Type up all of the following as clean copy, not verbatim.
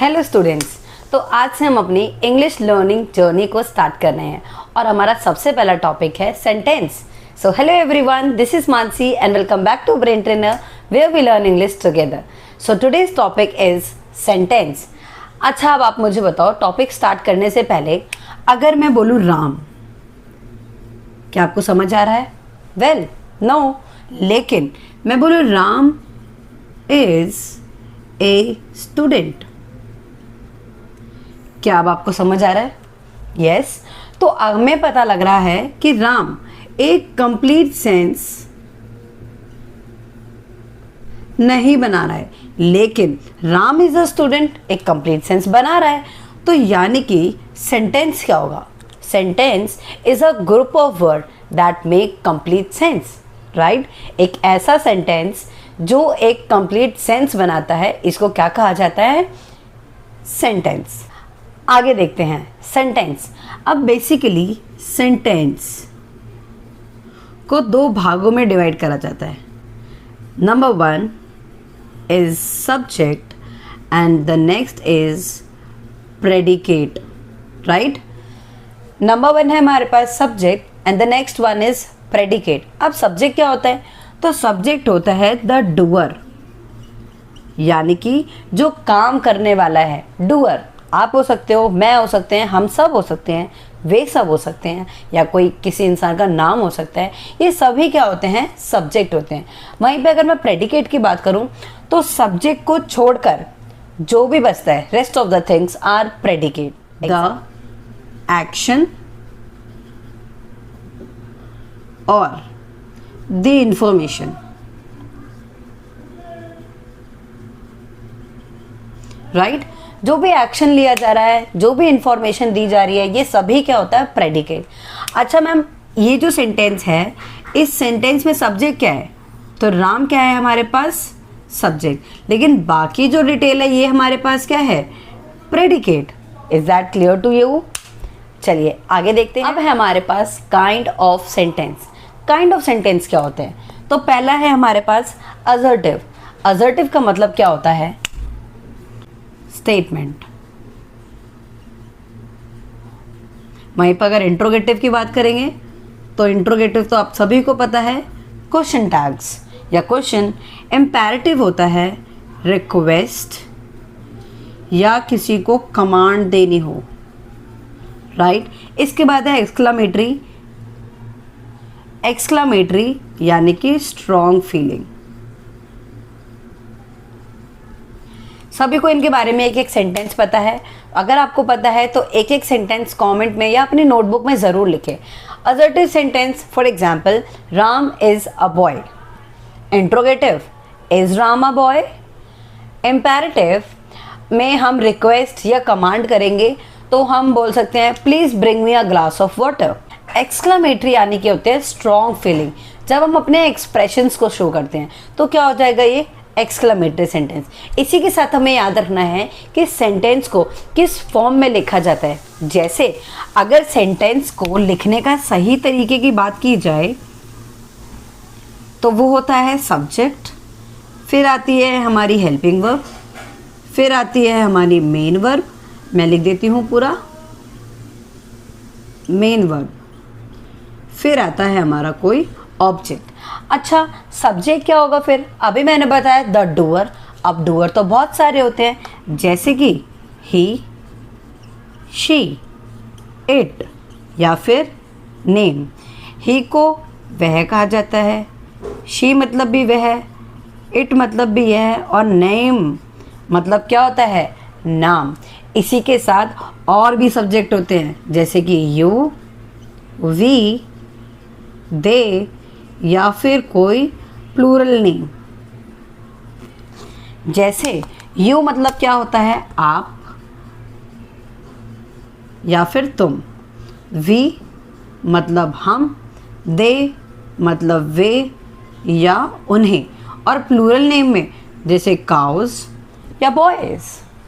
Hello students. तो आज से हम अपनी इंग्लिश लर्निंग जर्नी को स्टार्ट कर रहे हैं और हमारा सबसे पहला टॉपिक है sentence. So hello everyone, this is Mansi and welcome back to Brain Trainer where we learn English together. So today's topic is sentence. अच्छा, अब आप मुझे बताओ, टॉपिक स्टार्ट करने से पहले अगर मैं बोलूँ राम, क्या आपको समझ आ रहा है? वेल नो, लेकिन मैं बोलूँ राम इज ए स्टूडेंट, क्या अब आपको समझ आ रहा है? यस। तो हमें पता लग रहा है कि राम एक कंप्लीट सेंस नहीं बना रहा है, लेकिन राम इज अ स्टूडेंट एक कंप्लीट सेंस बना रहा है। तो यानी कि सेंटेंस क्या होगा? Sentence is a group of word that make complete sense, right? एक ऐसा सेंटेंस जो एक कंप्लीट सेंस बनाता है, इसको क्या कहा जाता है? सेंटेंस। आगे देखते हैं सेंटेंस। अब बेसिकली सेंटेंस को दो भागों में डिवाइड करा जाता है। Number 1 is subject and the next is predicate, right? Number 1 है हमारे पास subject and the next one is predicate. अब सब्जेक्ट क्या होता है? तो सब्जेक्ट होता है द डूअर, यानी कि जो काम करने वाला है। डूअर आप हो सकते हो, मैं हो सकते हैं, हम सब हो सकते हैं, वे सब हो सकते हैं, या कोई किसी इंसान का नाम हो सकता है। ये सभी क्या होते हैं? सब्जेक्ट होते हैं। वहीं पे अगर मैं प्रेडिकेट की बात करूं तो सब्जेक्ट को छोड़कर जो भी बचता है, rest of the things are predicate. The action और द इंफॉर्मेशन, राइट? जो भी एक्शन लिया जा रहा है, जो भी इंफॉर्मेशन दी जा रही है, ये सभी क्या होता है? प्रेडिकेट। अच्छा मैम, ये जो सेंटेंस है, इस सेंटेंस में सब्जेक्ट क्या है? तो राम क्या है हमारे पास? सब्जेक्ट। लेकिन बाकी जो डिटेल है ये हमारे पास क्या है? Predicate. Is that clear to you? चलिए आगे देखते हैं। अब है हमारे पास kind of sentence. Kind of sentence क्या होते हैं? तो पहला है हमारे पास असर्टिव। असर्टिव का मतलब क्या होता है? स्टेटमेंट। वहीं पर अगर इंट्रोगेटिव की बात करेंगे तो इंट्रोगेटिव तो आप सभी को पता है, क्वेश्चन टैग्स या क्वेश्चन। इम्पेरेटिव होता है रिक्वेस्ट या किसी को कमांड देनी हो, राइट? इसके बाद है एक्सक्लामेटरी। एक्सक्लामेटरी यानी कि स्ट्रॉन्ग फीलिंग। सभी को इनके बारे में एक एक सेंटेंस पता है। अगर आपको पता है तो एक एक सेंटेंस कमेंट में या अपनी नोटबुक में ज़रूर लिखें। Assertive sentence, for example, Ram is a boy. Interrogative, is Ram a boy. Imperative में हम रिक्वेस्ट या कमांड करेंगे तो हम बोल सकते हैं please bring me a glass of water. Exclamatory यानी कि होते हैं स्ट्रॉन्ग फीलिंग। जब हम अपने एक्सप्रेशंस को शो करते हैं तो क्या हो जाएगा? ये एक्सक्लामेटरी सेंटेंस। इसी के साथ हमें याद रखना है कि सेंटेंस को किस फॉर्म में लिखा जाता है। जैसे अगर सेंटेंस को लिखने का सही तरीके की बात की जाए तो वो होता है सब्जेक्ट, फिर आती है हमारी हेल्पिंग वर्ब, फिर आती है हमारी मेन वर्ब। मैं लिख देती हूँ पूरा, मेन वर्ब, फिर आता है हमारा कोई ऑब्जेक्ट। अच्छा, सब्जेक्ट क्या होगा फिर? अभी मैंने बताया द डूअर। अब डूअर तो बहुत सारे होते हैं, जैसे कि ही, शी, इट या फिर नेम। ही को वह कहा जाता है, शी मतलब भी वह, इट मतलब भी यह, और नेम मतलब क्या होता है? नाम। इसी के साथ और भी सब्जेक्ट होते हैं, जैसे कि यू, वी, दे या फिर कोई प्लूरल नेम। जैसे यू मतलब क्या होता है? आप या फिर तुम। वी मतलब हम, दे मतलब वे या उन्हें, और प्लूरल नेम में जैसे काउज या बॉयज।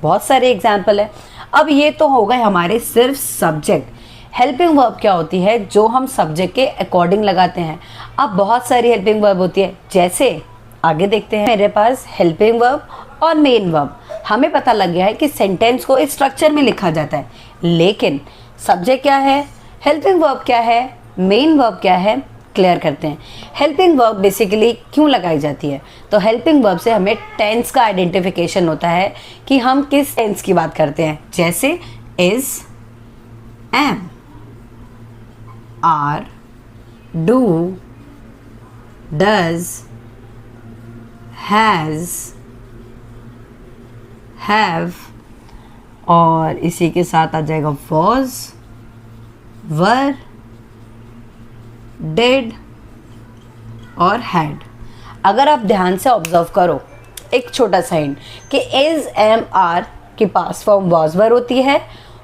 बहुत सारे एग्जाम्पल है। अब ये तो हो गए हमारे सिर्फ सब्जेक्ट। हेल्पिंग वर्ब क्या होती है? जो हम सब्जेक्ट के अकॉर्डिंग लगाते हैं। अब बहुत सारी हेल्पिंग वर्ब होती है, जैसे आगे देखते हैं। मेरे पास हेल्पिंग वर्ब और मेन वर्ब। हमें पता लग गया है कि सेंटेंस को इस स्ट्रक्चर में लिखा जाता है, लेकिन सब्जेक्ट क्या है, हेल्पिंग वर्ब क्या है, मेन वर्ब क्या है, क्लियर करते हैं। हेल्पिंग वर्ब बेसिकली क्यों लगाई जाती है, तो हेल्पिंग वर्ब से हमें टेंस का आइडेंटिफिकेशन होता है कि हम किस टेंस की बात करते हैं, जैसे is, am, are, do, does, has, have, और इसी के साथ आ जाएगा वॉज, वर, डिड और हैड। अगर आप ध्यान से ऑब्जर्व करो एक छोटा सा हिंट कि इज, एम, आर की पास्ट फॉर्म वॉज, वर होती है,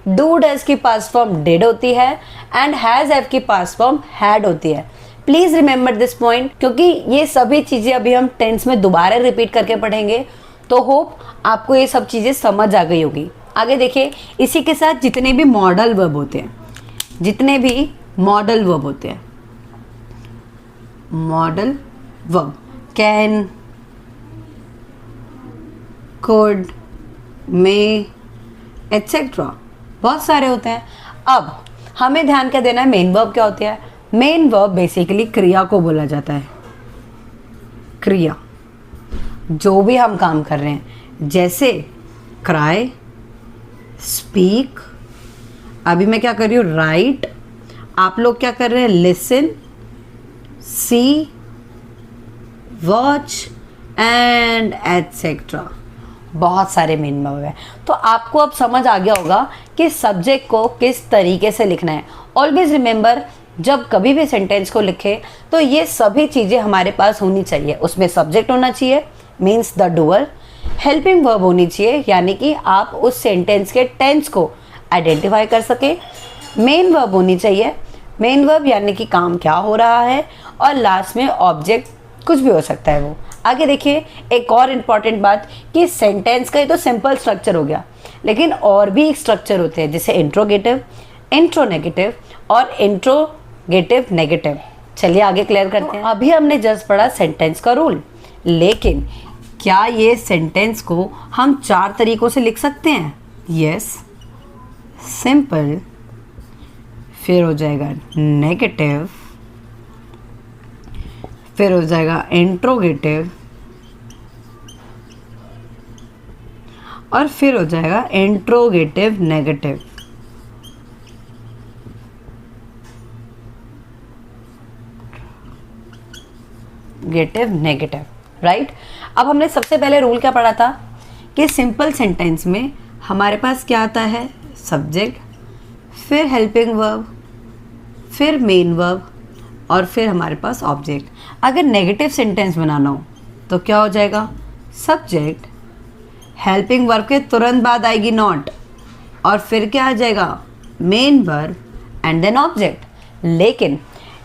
डू, डज की पास्ट फॉर्म डिड होती है, एंड हैज, हैव की पास्ट फॉर्म हैड होती है। प्लीज रिमेंबर दिस पॉइंट, क्योंकि ये सभी चीजें अभी हम टेंस में दोबारा रिपीट करके पढ़ेंगे, तो होप आपको ये सब चीजें समझ आ गई होगी। आगे देखिए, इसी के साथ जितने भी मॉडल वर्ब होते हैं, जितने भी मॉडल वर्ब होते हैं, modal verb can, could, may, etcetera, बहुत सारे होते हैं। अब हमें ध्यान क्या देना है, मेन वर्ब क्या होती है। मेन वर्ब बेसिकली क्रिया को बोला जाता है, क्रिया, जो भी हम काम कर रहे हैं, जैसे क्राई, स्पीक, अभी मैं क्या कर रही हूँ, राइट, आप लोग क्या कर रहे हैं, listen, see, watch and etcetera, बहुत सारे मेन वर्ब है। तो आपको अब समझ आ गया होगा कि सब्जेक्ट को किस तरीके से लिखना है। ऑलवेज रिमेंबर, जब कभी भी सेंटेंस को लिखे तो ये सभी चीज़ें हमारे पास होनी चाहिए। उसमें सब्जेक्ट होना चाहिए, means the doer, helping verb होनी चाहिए, यानी कि आप उस सेंटेंस के टेंस को आइडेंटिफाई कर सके, मेन वर्ब होनी चाहिए, मेन वर्ब यानी कि काम क्या हो रहा है, और लास्ट में ऑब्जेक्ट, कुछ भी हो सकता है वो। आगे देखिए, एक और इम्पॉर्टेंट बात कि सेंटेंस का ये तो सिंपल स्ट्रक्चर हो गया, लेकिन और भी स्ट्रक्चर होते हैं, जैसे इंट्रोगेटिव, इंट्रोनेगेटिव और इंट्रोगेटिव नेगेटिव। चलिए आगे क्लियर करते हैं। अभी हमने जस्ट पढ़ा सेंटेंस का रूल, लेकिन क्या ये सेंटेंस को हम 4 तरीकों से लिख सकते हैं? यस, सिंपल, फिर हो जाएगा नेगेटिव, फिर हो जाएगा इंट्रोगेटिव, और फिर हो जाएगा इंट्रोगेटिव नेगेटिव। गेटिव नेगेटिव, राइट। अब हमने सबसे पहले रूल क्या पढ़ा था कि सिंपल सेंटेंस में हमारे पास क्या आता है, सब्जेक्ट, फिर हेल्पिंग वर्ब, फिर मेन वर्ब, और फिर हमारे पास ऑब्जेक्ट। अगर नेगेटिव सेंटेंस बनाना हो तो क्या हो जाएगा, सब्जेक्ट, हेल्पिंग वर्ब के तुरंत बाद आएगी नॉट, और फिर क्या आ जाएगा, main verb and then object. लेकिन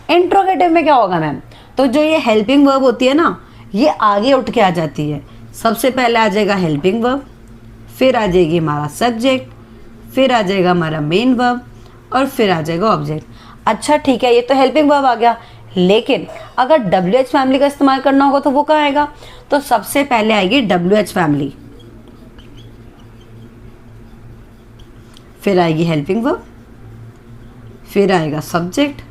इंट्रोगेटिव में क्या होगा मैम, तो जो ये हेल्पिंग वर्ब होती है ना, ये आगे उठ के आ जाती है। सबसे पहले आ जाएगा हेल्पिंग वर्ब, फिर आ जाएगी हमारा सब्जेक्ट, फिर आ जाएगा हमारा मेन वर्ब, और फिर आ जाएगा ऑब्जेक्ट। अच्छा ठीक है, ये तो हेल्पिंग वर्ब आ गया, लेकिन अगर WH फैमिली का इस्तेमाल करना होगा तो वो कहाँ आएगा, तो सबसे पहले आएगी WH फैमिली, फिर आएगी हेल्पिंग वर्ब, फिर आएगा सब्जेक्ट,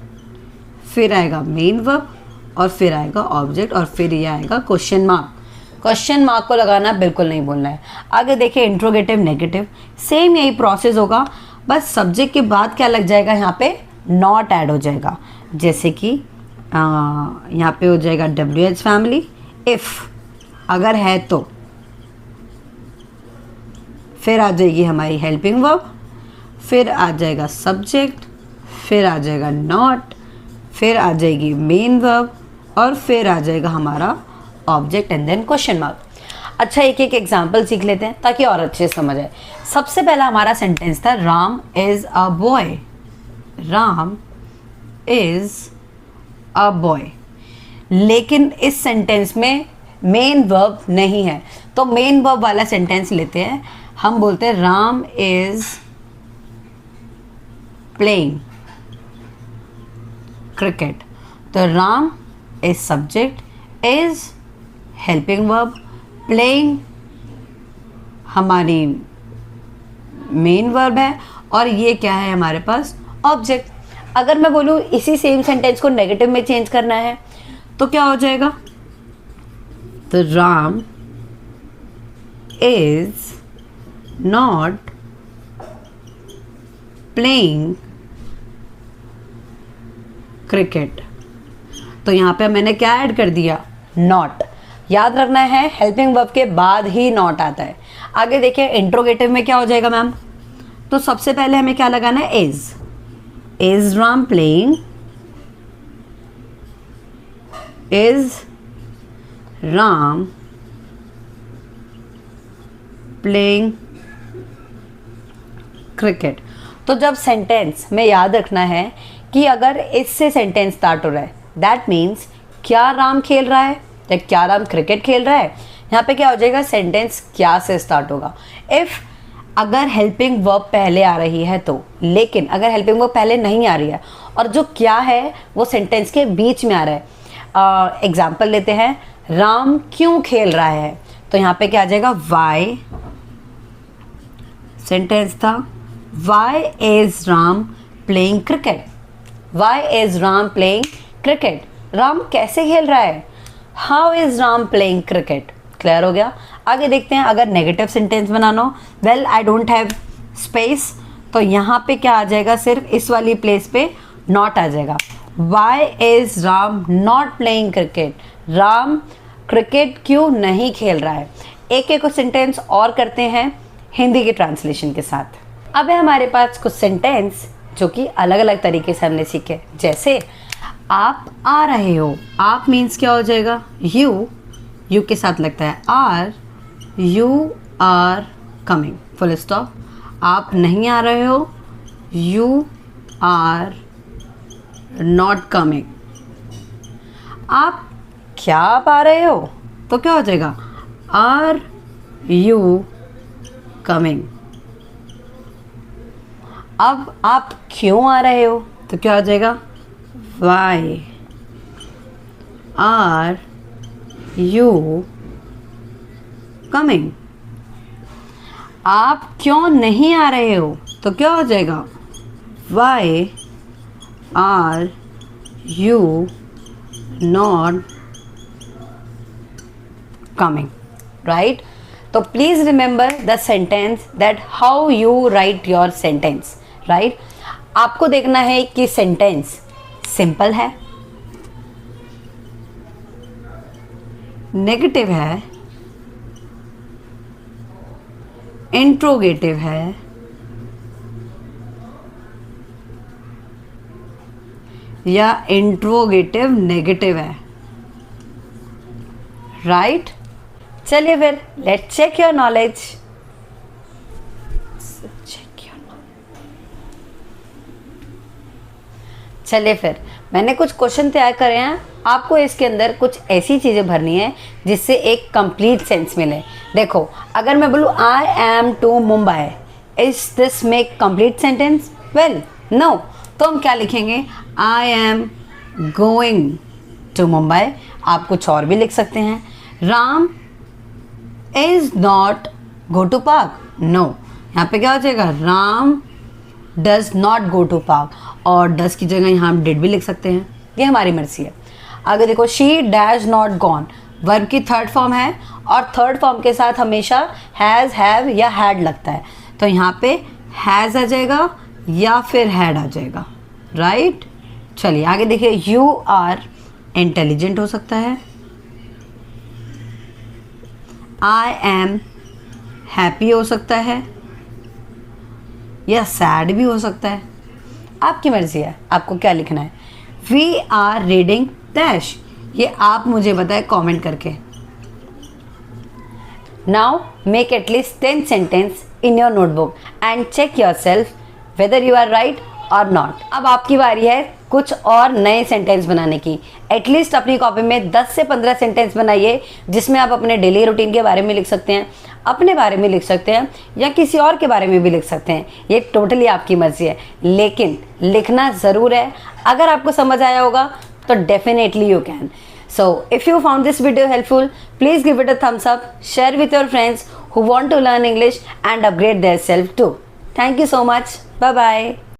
फिर आएगा मेन वर्ब, और फिर आएगा ऑब्जेक्ट, और फिर ये आएगा क्वेश्चन मार्क। क्वेश्चन मार्क को लगाना बिल्कुल नहीं भूलना है। आगे देखिए इंट्रोगेटिव नेगेटिव, सेम यही प्रोसेस होगा, बस सब्जेक्ट के बाद क्या लग जाएगा, यहाँ पे नॉट ऐड हो जाएगा। जैसे कि यहाँ पे हो जाएगा WH फैमिली, इफ़, अगर है तो, फिर आ जाएगी हमारी हेल्पिंग वर्ब, फिर आ जाएगा सब्जेक्ट, फिर आ जाएगा नॉट, फिर आ जाएगी मेन वर्ब, और फिर आ जाएगा हमारा object and then question mark. अच्छा एक एक एग्जाम्पल सीख लेते हैं ताकि और अच्छे से समझ आए। सबसे पहला हमारा सेंटेंस था Ram is a boy, Ram is a boy, लेकिन इस सेंटेंस में मेन वर्ब नहीं है, तो मेन वर्ब वाला सेंटेंस लेते हैं। हम बोलते हैं राम इज़ प्लेइंग क्रिकेट, तो Ram is subject, is helping verb, playing हमारी मेन वर्ब है और ये क्या है हमारे पास ऑब्जेक्ट। अगर मैं बोलूँ इसी सेम सेंटेंस को नेगेटिव में चेंज करना है तो क्या हो जाएगा, तो Ram is not playing cricket. तो यहाँ पे मैंने क्या ऐड कर दिया, नॉट। याद रखना है हेल्पिंग वर्ब के बाद ही नॉट आता है। आगे देखिए इंट्रोगेटिव में क्या हो जाएगा मैम, तो सबसे पहले हमें क्या लगाना है, is Ram playing, is Ram playing cricket. तो जब सेंटेंस में याद रखना है कि अगर इससे सेंटेंस स्टार्ट हो रहा है दैट मीन्स क्या राम खेल रहा है या क्या राम क्रिकेट खेल रहा है। यहाँ पे क्या हो जाएगा, सेंटेंस क्या से स्टार्ट होगा। इफ अगर हेल्पिंग वर्ब पहले आ रही है तो, लेकिन अगर हेल्पिंग वर्ब पहले नहीं आ रही है और जो क्या है वो सेंटेंस के बीच में आ रहा है। एग्जाम्पल लेते हैं, राम क्यों खेल रहा है, तो यहाँ पे क्या आ जाएगा, वाई। सेंटेंस था why is Ram playing cricket, why is Ram playing cricket. Ram कैसे खेल रहा है, how is Ram playing cricket. Clear हो गया। आगे देखते हैं अगर नेगेटिव सेंटेंस बनाना हो, well I don't have space, तो यहाँ पे क्या आ जाएगा, सिर्फ इस वाली प्लेस पे नॉट आ जाएगा। Why is Ram not playing cricket, Ram cricket क्यों नहीं खेल रहा है। एक एक सेंटेंस और करते हैं हिंदी के ट्रांसलेशन के साथ। अब है हमारे पास कुछ सेंटेंस जो कि अलग अलग तरीके से हमने सीखे, जैसे आप आ रहे हो, आप मीन्स क्या हो जाएगा, यू के साथ लगता है are, you are coming, full stop. आप नहीं आ रहे हो, यू आर नॉट कमिंग। आप क्या आ रहे हो, तो क्या हो जाएगा, आर यू कमिंग। अब आप क्यों आ रहे हो, तो क्या हो जाएगा, वाई आर यू कमिंग। आप क्यों नहीं आ रहे हो, तो क्या हो जाएगा, why are you not coming, right. तो please remember the sentence that how you write your sentence, right. आपको देखना है कि सेंटेंस सिंपल है, नेगेटिव है, इंट्रोगेटिव है, या इंट्रोगेटिव नेगेटिव है, राइट। चलिए फिर लेट्स चेक योर नॉलेज। चलिए फिर मैंने कुछ क्वेश्चन तैयार करे हैं, आपको इसके अंदर कुछ ऐसी चीज़ें भरनी है जिससे एक कंप्लीट सेंस मिले। देखो अगर मैं बोलूँ I am to Mumbai, is this make complete sentence, well no. तो हम क्या लिखेंगे, I am going to Mumbai. आप कुछ और भी लिख सकते हैं, Ram is not go to park, no. यहाँ पे क्या हो जाएगा, Ram does not go to park, और डज की जगह यहाँ हम डिड भी लिख सकते हैं, ये हमारी मर्जी है। आगे देखो, शी डैज नॉट गॉन, वर्ब की थर्ड फॉर्म है और थर्ड फॉर्म के साथ हमेशा हैज़, हैव या हैड लगता है, तो यहाँ पे हैज़ आ जाएगा या फिर हैड आ जाएगा, राइट। चलिए आगे देखिए, यू आर इंटेलिजेंट हो सकता है, आई एम हैप्पी हो सकता है, या सैड भी हो सकता है, आपकी मर्जी है आपको क्या लिखना है। वी आर रीडिंग डैश, ये आप मुझे बताएं कमेंट करके। Now make at least 10 sentence in your notebook and check yourself whether you are right और नॉट। अब आपकी बारी है कुछ और नए सेंटेंस बनाने की। एटलीस्ट अपनी कॉपी में 10 से 15 सेंटेंस बनाइए जिसमें आप अपने डेली रूटीन के बारे में लिख सकते हैं, अपने बारे में लिख सकते हैं, या किसी और के बारे में भी लिख सकते हैं। ये टोटली आपकी मर्जी है, लेकिन लिखना ज़रूर है। अगर आपको समझ आया होगा तो definitely you can. So if you found this video helpful, please give it a thumbs up, share with your friends who want to learn English and upgrade their self too. Thank you so much. Bye bye.